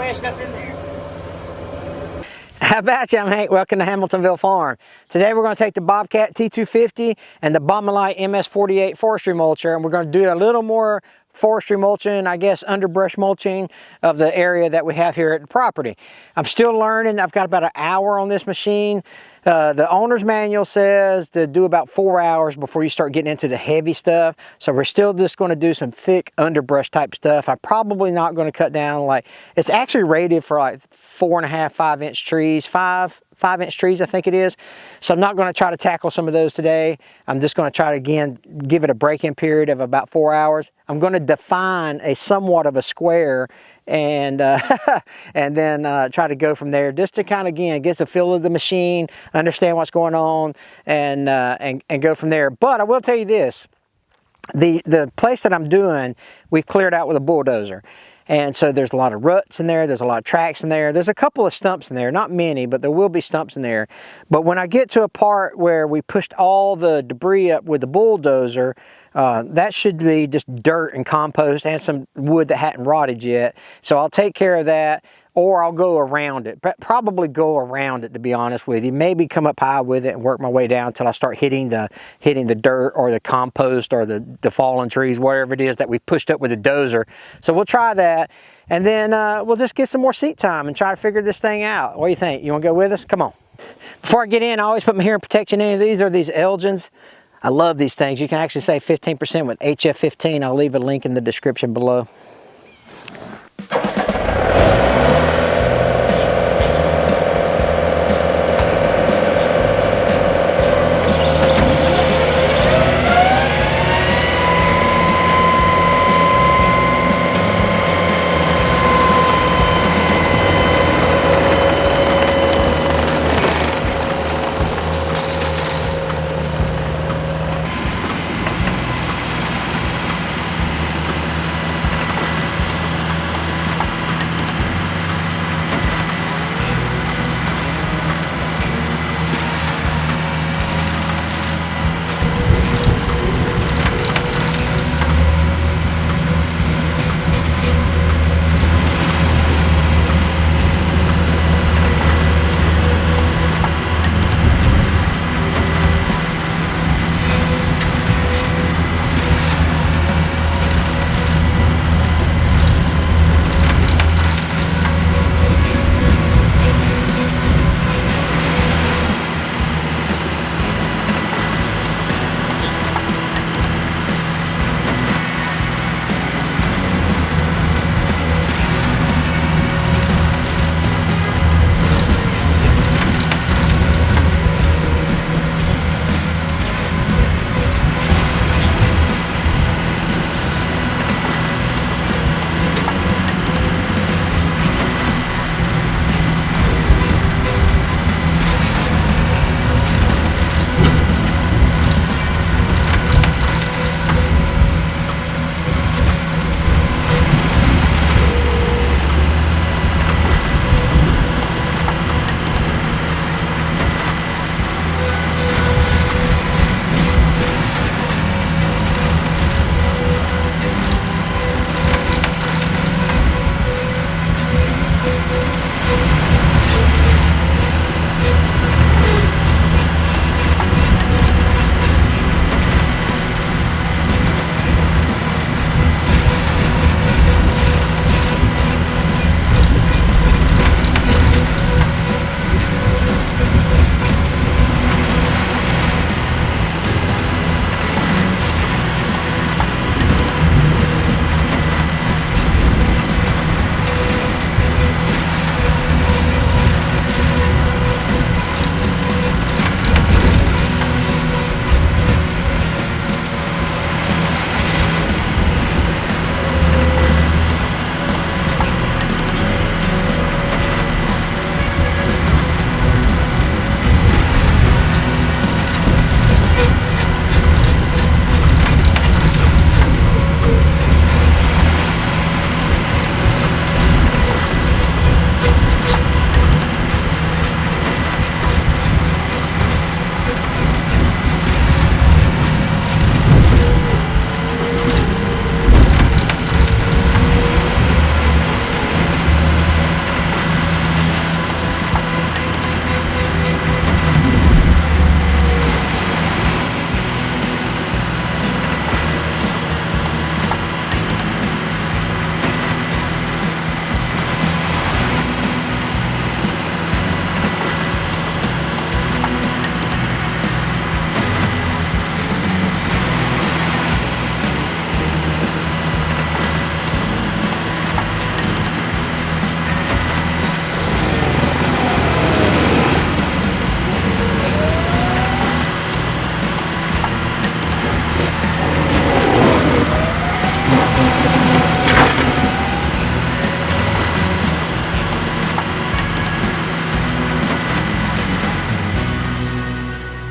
fast up in there. How about you? I'm Hank. Welcome to Hamiltonville Farm. Today we're going to take the Bobcat T250 and the Bombelite MS48 forestry mulcher, and we're going to do a little more forestry mulching, I guess underbrush mulching of the area that we have here at the property. I'm still learning. I've got about an hour on this machine. The owner's manual says to do about 4 hours before you start getting into the heavy stuff. So we're still just going to do some thick underbrush type stuff. I'm probably not going to cut down, like, it's actually rated for like 4.5, 5-inch trees, 5-inch trees I think it is. So I'm not going to try to tackle some of those today. I'm just going to try to, again, give it a break-in period of about 4 hours. I'm going to define a somewhat of a square and and then try to go from there, just to kind of, again, get the feel of the machine, understand what's going on, and go from there. But I will tell you this, the place that I'm doing, we've cleared out with a bulldozer. And so there's a lot of ruts in there, there's a lot of tracks in there, there's a couple of stumps in there, not many, but there will be stumps in there. But when I get to a part where we pushed all the debris up with the bulldozer, that should be just dirt and compost and some wood that hadn't rotted yet. So I'll take care of that, or I'll go around it. Probably go around it, to be honest with you. Maybe come up high with it and work my way down until I start hitting the dirt or the compost or the fallen trees, whatever it is that we pushed up with the dozer. So we'll try that, and then we'll just get some more seat time and try to figure this thing out. What do you think? You want to go with us? Come on. Before I get in, I always put my hearing protection in. These are these Elgins. I love these things. You can actually save 15% with HF15. I'll leave a link in the description below.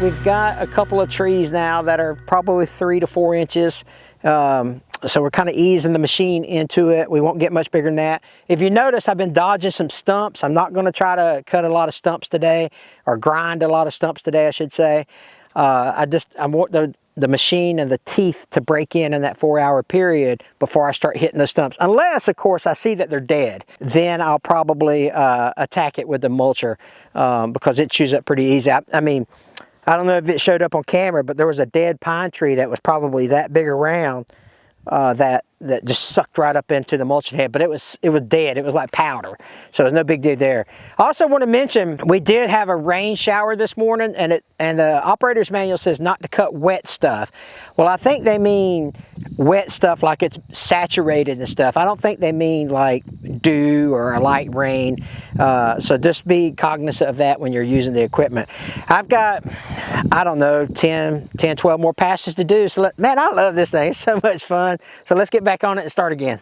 We've got a couple of trees now that are probably 3 to 4 inches. So we're kind of easing the machine into it. We won't get much bigger than that. If you notice, I've been dodging some stumps. I'm not going to try to cut a lot of stumps today, or grind a lot of stumps today, I should say. I want the machine and the teeth to break in that 4-hour period before I start hitting the stumps. Unless, of course, I see that they're dead. Then I'll probably attack it with the mulcher because it chews up pretty easy. I mean, I don't know if it showed up on camera, but there was a dead pine tree that was probably that big around that just sucked right up into the mulching head, but it was dead. It was like powder, so there's no big deal there. I also want to mention we did have a rain shower this morning, and the operator's manual says not to cut wet stuff. Well, I think they mean wet stuff like it's saturated and stuff. I don't think they mean like dew or a light rain. So just be cognizant of that when you're using the equipment. I've got, I don't know, 10, 12 more passes to do. So man, I love this thing. It's so much fun. So let's get back on it and start again.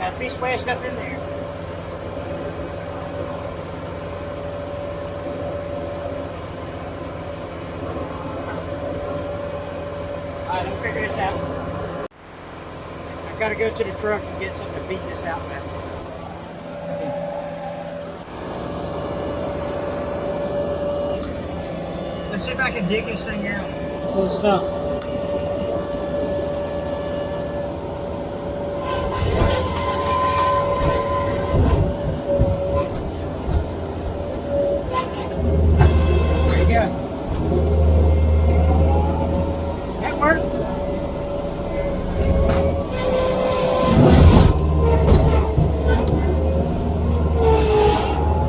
got a piece of wet stuff in there. Alright, let me figure this out. I've got to go to the truck and get something to beat this out now. Let's see if I can dig this thing out. Little stuff. There you go. That worked.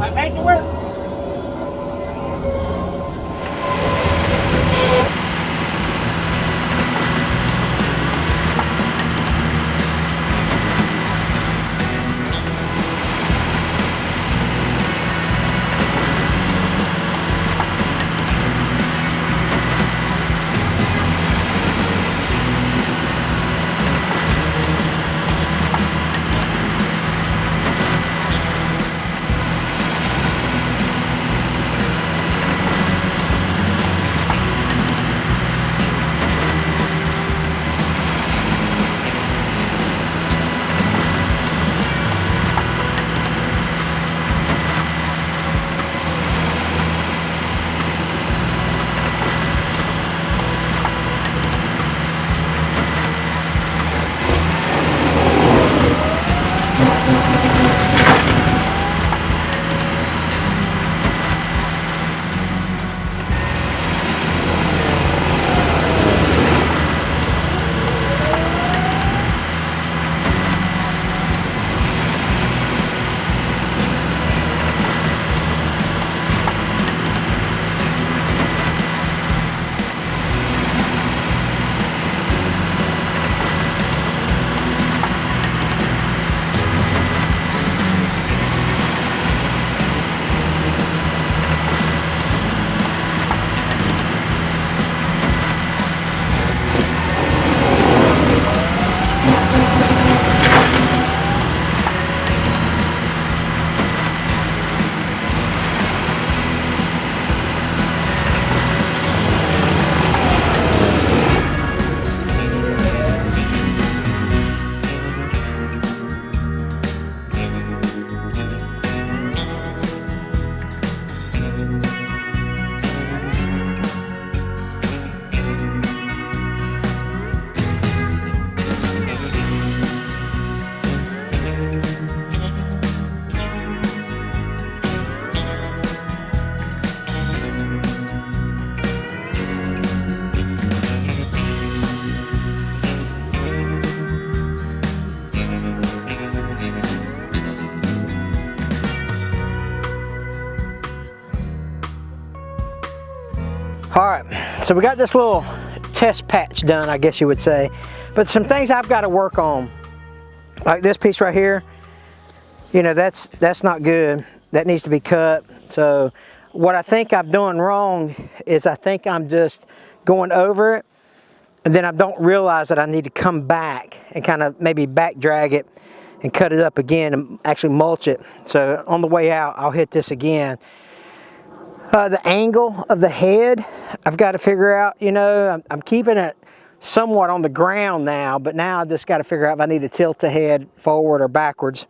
I made it work. All right, so we got this little test patch done, I guess you would say. But some things I've got to work on, like this piece right here, you know, that's not good. That needs to be cut. So what I think I'm doing wrong is I think I'm just going over it, and then I don't realize that I need to come back and kind of maybe back drag it and cut it up again and actually mulch it. So on the way out, I'll hit this again. The angle of the head, I've got to figure out, you know, I'm keeping it somewhat on the ground now, but now I just got to figure out if I need to tilt the head forward or backwards.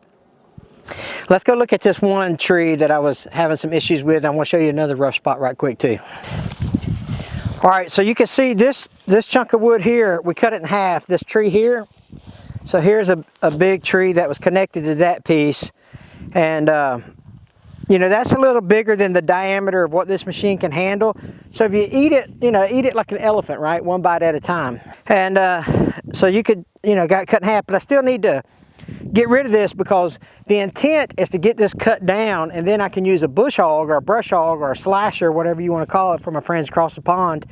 Let's go look at this one tree that I was having some issues with. I want to show you another rough spot right quick too. All right, so you can see this chunk of wood here, we cut it in half, this tree here. So here's a big tree that was connected to that piece. And you know, that's a little bigger than the diameter of what this machine can handle. So if you eat it, you know, eat it like an elephant, right? One bite at a time. And so you could, you know, got it cut in half, but I still need to get rid of this because the intent is to get this cut down, and then I can use a bush hog or a brush hog or a slasher, whatever you want to call it, for my friends across the pond,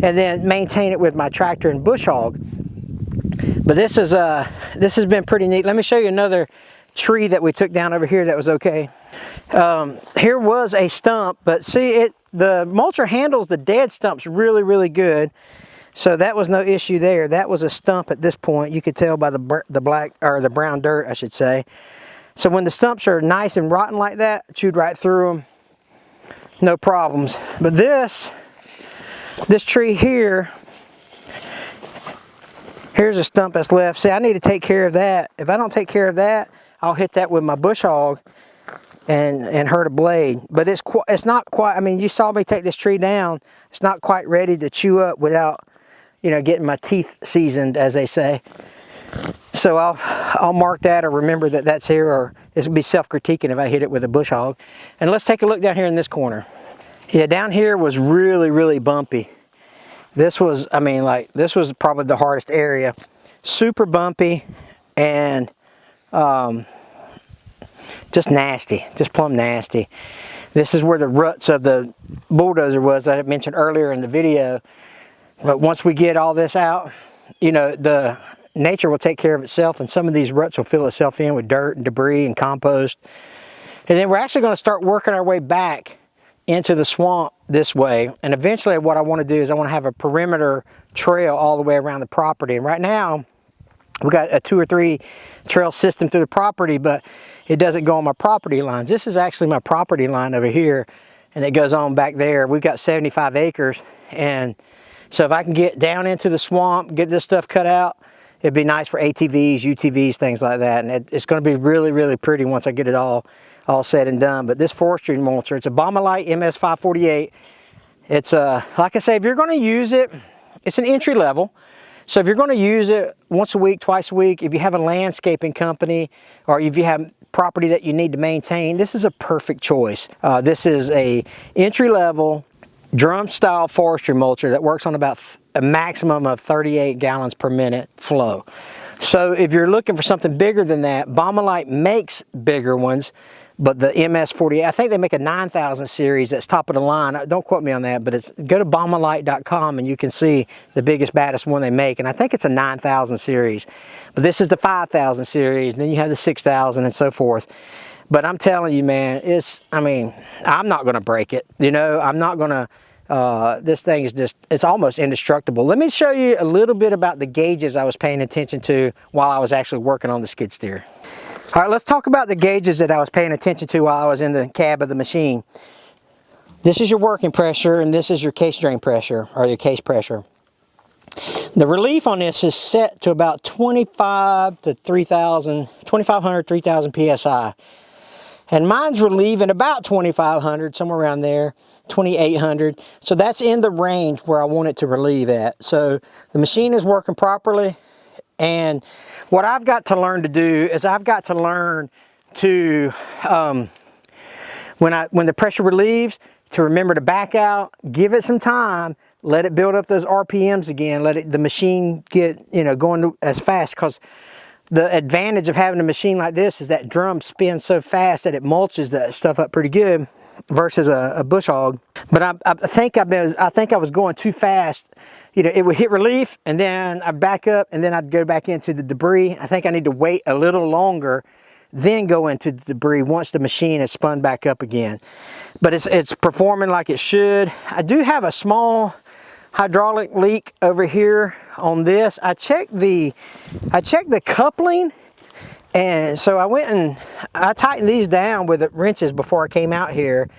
and then maintain it with my tractor and bush hog. But this has been pretty neat. Let me show you another tree that we took down over here that was okay. Here was a stump, but see, the mulcher handles the dead stumps really, really good. So that was no issue there. That was a stump at this point. You could tell by the black, or the brown dirt, I should say. So when the stumps are nice and rotten like that, chewed right through them, no problems. But this tree here, here's a stump that's left. See, I need to take care of that. If I don't take care of that, I'll hit that with my bush hog and hurt a blade. But it's not quite, I mean, you saw me take this tree down. It's not quite ready to chew up without, you know, getting my teeth seasoned, as they say. So I'll mark that, or remember that that's here, or it would be self-critiquing if I hit it with a bush hog. And let's take a look down here in this corner. Yeah, down here was really, really bumpy. This was, I mean, like, this was probably the hardest area. Super bumpy and just nasty, just plumb nasty. This is where the ruts of the bulldozer was that I mentioned earlier in the video. But once we get all this out, you know, the nature will take care of itself, and some of these ruts will fill itself in with dirt and debris and compost. And then we're actually going to start working our way back into the swamp this way. And eventually what I want to do is I want to have a perimeter trail all the way around the property. And right now we got a 2 or 3 trail system through the property, but it doesn't go on my property lines. This is actually my property line over here, and it goes on back there. We've got 75 acres, and so if I can get down into the swamp, get this stuff cut out, it'd be nice for ATVs, UTVs, things like that. And it's going to be really, really pretty once I get it all said and done. But this forestry mulcher, it's a Baumolite MS548. It's like I say, if you're going to use it, it's an entry level. So if you're going to use it once a week, twice a week, if you have a landscaping company, or if you have property that you need to maintain, this is a perfect choice. This is a entry level drum style forestry mulcher that works on about a maximum of 38 gallons per minute flow. So if you're looking for something bigger than that, Baumolite makes bigger ones, but the MS48, I think they make a 9000 series that's top of the line. Don't quote me on that, but go to baumolite.com and you can see the biggest, baddest one they make. And I think it's a 9000 series, but this is the 5000 series, and then you have the 6000 and so forth. But I'm telling you, man, I mean, I'm not going to break it. You know, I'm not going to, this thing is just, it's almost indestructible. Let me show you a little bit about the gauges I was paying attention to while I was actually working on the skid steer. All right, let's talk about the gauges that I was paying attention to while I was in the cab of the machine. This is your working pressure, and this is your case drain pressure, or your case pressure. The relief on this is set to about 25 to 3,000, 2,500, 3,000 PSI. And mine's relieving about 2,500, somewhere around there, 2,800. So that's in the range where I want it to relieve at. So the machine is working properly. And what I've got to learn to do is I've got to learn to, when the pressure relieves, to remember to back out, give it some time, let it build up those RPMs again, let the machine get, you know, going as fast, because the advantage of having a machine like this is that drum spins so fast that it mulches that stuff up pretty good versus a bush hog. But I think I was going too fast. You know, it would hit relief and then I'd back up and then I'd go back into the debris. I think I need to wait a little longer, then go into the debris once the machine has spun back up again. But it's performing like it should. I do have a small hydraulic leak over here on this. I checked the coupling, and so I went and I tightened these down with the wrenches before I came out here.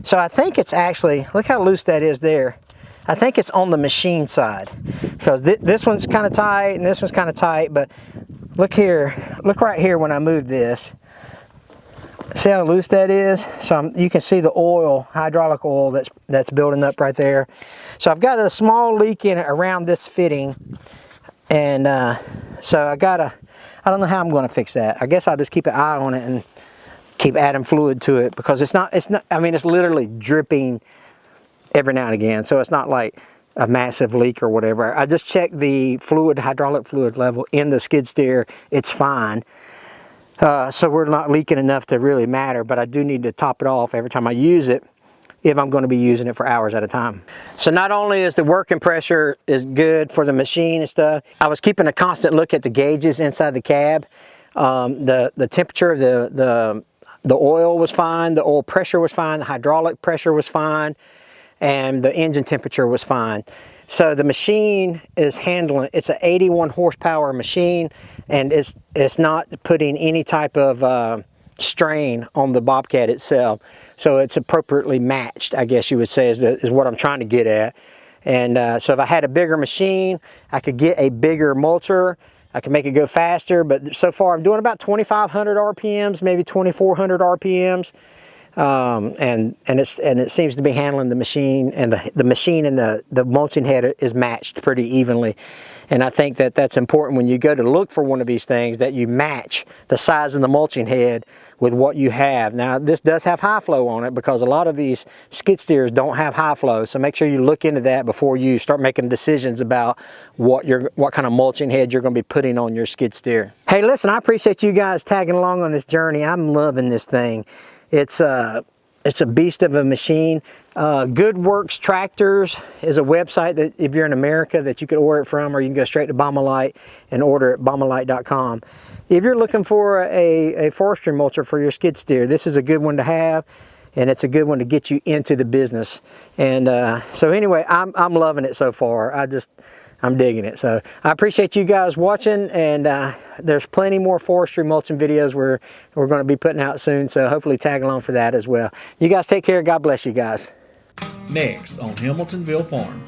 So I think it's actually, look how loose that is there. I think it's on the machine side, because this one's kind of tight and this one's kind of tight. But look here, look right here when I move this. See how loose that is? So you can see the oil, hydraulic oil that's building up right there. So I've got a small leak in it around this fitting, and so I don't know how I'm going to fix that. I guess I'll just keep an eye on it and keep adding fluid to it, because it's not, I mean, it's literally dripping every now and again. So it's not like a massive leak or whatever. I just checked the hydraulic fluid level in the skid steer. It's fine. So we're not leaking enough to really matter, but I do need to top it off every time I use it if I'm going to be using it for hours at a time. So not only is the working pressure is good for the machine and stuff, I was keeping a constant look at the gauges inside the cab. The temperature of the oil was fine, the oil pressure was fine, the hydraulic pressure was fine, and the engine temperature was fine. So the machine is handling, it's an 81 horsepower machine, and it's not putting any type of strain on the Bobcat itself. So it's appropriately matched, I guess you would say, is what I'm trying to get at. And so if I had a bigger machine, I could get a bigger mulcher. I can make it go faster, but so far I'm doing about 2,500 RPMs, maybe 2,400 RPMs. And it seems to be handling the machine, and the machine and the mulching head is matched pretty evenly. And I think that that's important when you go to look for one of these things, that you match the size of the mulching head with what you have. Now this does have high flow on it, because a lot of these skid steers don't have high flow, so make sure you look into that before you start making decisions about what kind of mulching head you're going to be putting on your skid steer. Hey, listen, I appreciate you guys tagging along on this journey. I'm loving this thing. It's a beast of a machine. Good Works Tractors is a website that, if you're in America, that you can order it from, or you can go straight to Baumolite and order it at baumolite.com. If you're looking for a forestry mulcher for your skid steer, this is a good one to have, and it's a good one to get you into the business. And so anyway, I'm loving it so far. I'm digging it. So I appreciate you guys watching, and there's plenty more forestry mulching videos we're going to be putting out soon, so hopefully tag along for that as well. You guys take care. God bless you guys. Next on Hamiltonville Farm.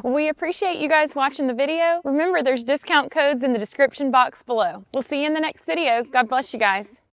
We appreciate you guys watching the video. Remember, there's discount codes in the description box below. We'll see you in the next video. God bless you guys.